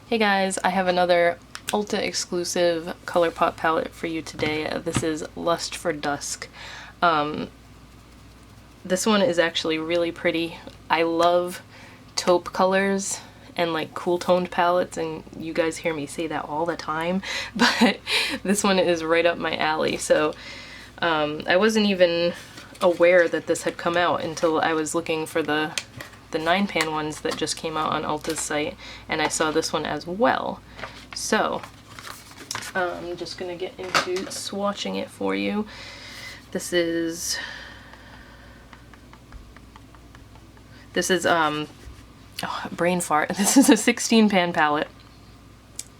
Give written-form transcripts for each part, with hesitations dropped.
Hey guys, I have another Ulta exclusive ColourPop palette for you today. This is Lust for Dusk. This one is actually really pretty. I love taupe colors and like cool toned palettes, and you guys hear me say that all the time, but this one is right up my alley. So I wasn't even aware that this had come out until I was looking for the 9-pan ones that just came out on Ulta's site, and I saw this one as well. So I'm just gonna get into swatching it for you. This is brain fart. This is a 16-pan palette,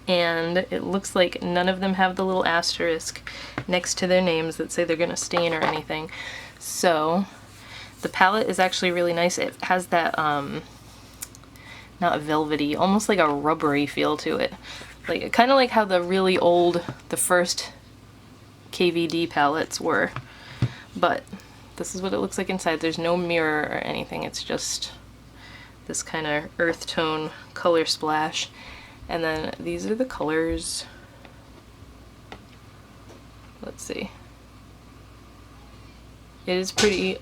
and it looks like none of them have the little asterisk next to their names that say they're gonna stain or anything. So the palette is actually really nice. It has that, not velvety, almost like a rubbery feel to it. Like, kind of like how the really old, the first KVD palettes were. But this is what it looks like inside. There's no mirror or anything. It's just this kind of earth tone color splash. And then these are the colors. Let's see. It is pretty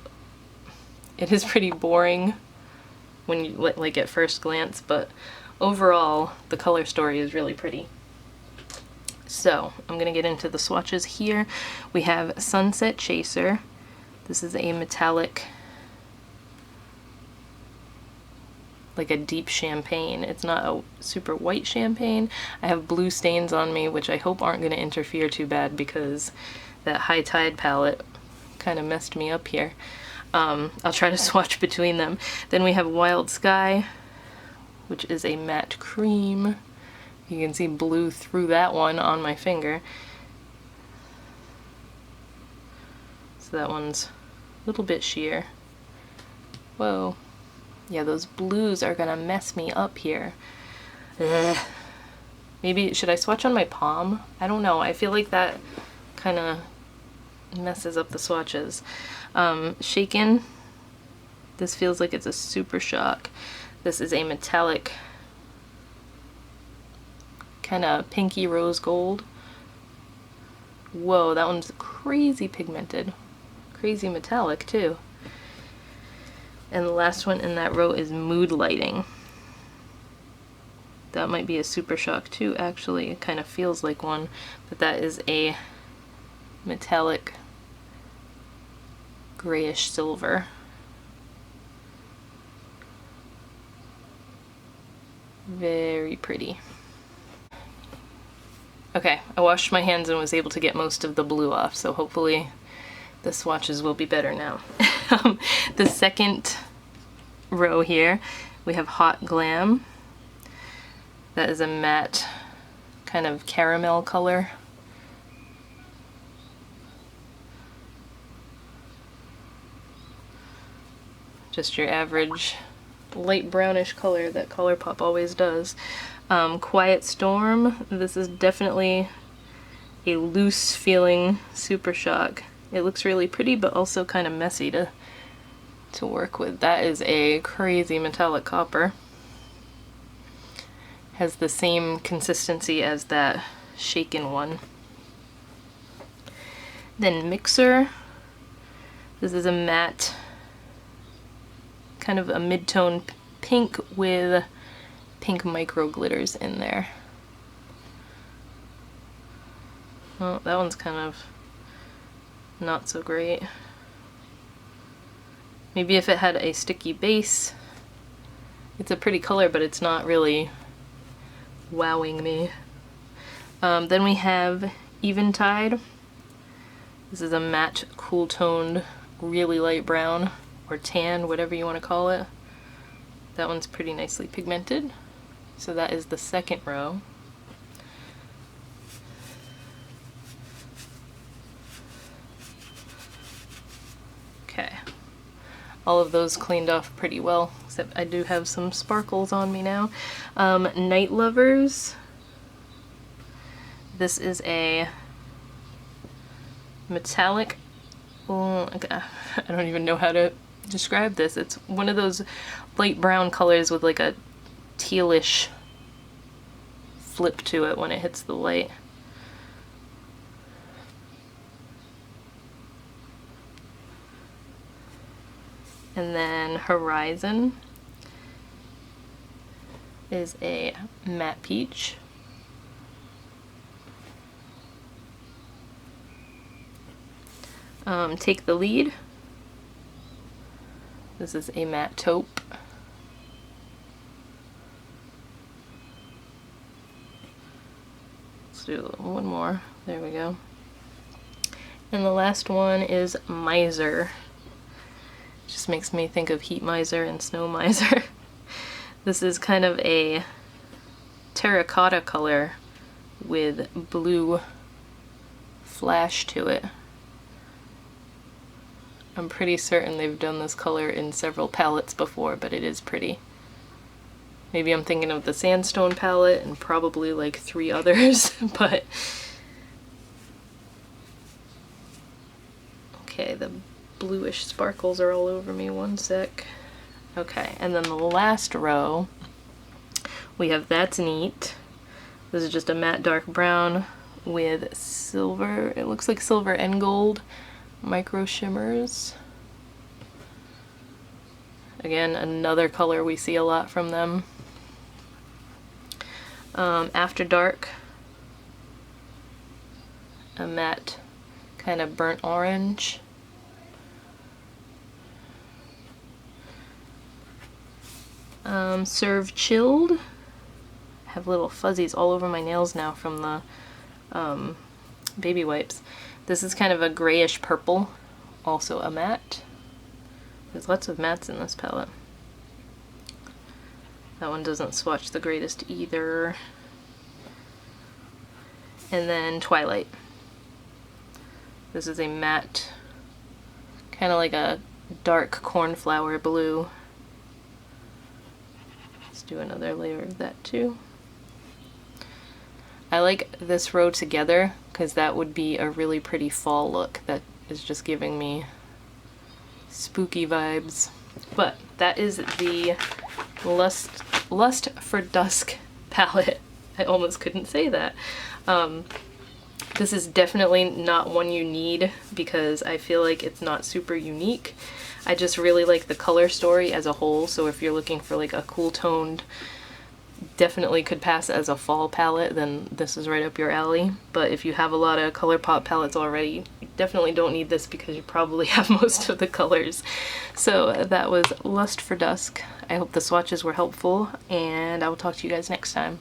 boring when you like at first glance, but overall the color story is really pretty. So I'm gonna get into the swatches here. We have Sunset Chaser. This is a metallic, like a deep champagne. It's not a super white champagne. I have blue stains on me, which I hope aren't gonna interfere too bad because that High Tide palette kind of messed me up here. I'll try to swatch between them. Then we have Wild Sky, which is a matte cream. You can see blue through that one on my finger. So that one's a little bit sheer. Whoa. Yeah, those blues are gonna mess me up here. Ugh. Maybe, should I swatch on my palm? I don't know. I feel like that kind of messes up the swatches. Shaken. This feels like it's a super shock. This is a metallic, kind of pinky rose gold. Whoa, that one's crazy pigmented. Crazy metallic too. And the last one in that row is Mood Lighting. That might be a super shock too, actually. It kind of feels like one, but that is a metallic grayish silver. Very pretty. Okay, I washed my hands and was able to get most of the blue off, so hopefully the swatches will be better now. The second row here, we have Hot Glam. That is a matte kind of caramel color. Just your average light brownish color that ColourPop always does. Quiet Storm. This is definitely a loose feeling Super Shock. It looks really pretty, but also kind of messy to work with. That is a crazy metallic copper. Has the same consistency as that Shaken one. Then Mixer. This is a matte, kind of a mid-tone pink with pink micro glitters in there. Well, that one's kind of not so great. Maybe if it had a sticky base. It's a pretty color, but it's not really wowing me. Then we have Eventide. This is a matte, cool-toned, really light brown, or tan, whatever you want to call it. That one's pretty nicely pigmented. So that is the second row. Okay. All of those cleaned off pretty well, except I do have some sparkles on me now. Night Lovers. This is a metallic, I don't even know how to describe this. It's one of those light brown colors with like a tealish flip to it when it hits the light. And then Horizon is a matte peach. Take the Lead. This is a matte taupe. Let's do one more. There we go. And the last one is Miser. Just makes me think of Heat Miser and Snow Miser. This is kind of a terracotta color with blue flash to it. I'm pretty certain they've done this color in several palettes before, but it is pretty. Maybe I'm thinking of the Sandstone palette and probably like 3 others, but... Okay, the bluish sparkles are all over me, one sec. Okay, and then the last row, we have That's Neat. This is just a matte dark brown with silver, it looks like silver and gold micro shimmers. Again, another color we see a lot from them. After Dark, a matte kind of burnt orange. Serve Chilled. I have little fuzzies all over my nails now from the baby wipes. This is kind of a grayish purple, also a matte. There's lots of mattes in this palette. That one doesn't swatch the greatest either. And then Twilight. This is a matte, kind of like a dark cornflower blue. Let's do another layer of that too. I like this row together because that would be a really pretty fall look that is just giving me spooky vibes. But that is the Lust for Dusk palette. I almost couldn't say that. This is definitely not one you need because I feel like it's not super unique. I just really like the color story as a whole, so if you're looking for like a cool toned, definitely could pass as a fall palette, then this is right up your alley. But if you have a lot of ColourPop palettes already, you definitely don't need this because you probably have most of the colors. So that was Lust for Dusk. I hope the swatches were helpful, and I will talk to you guys next time.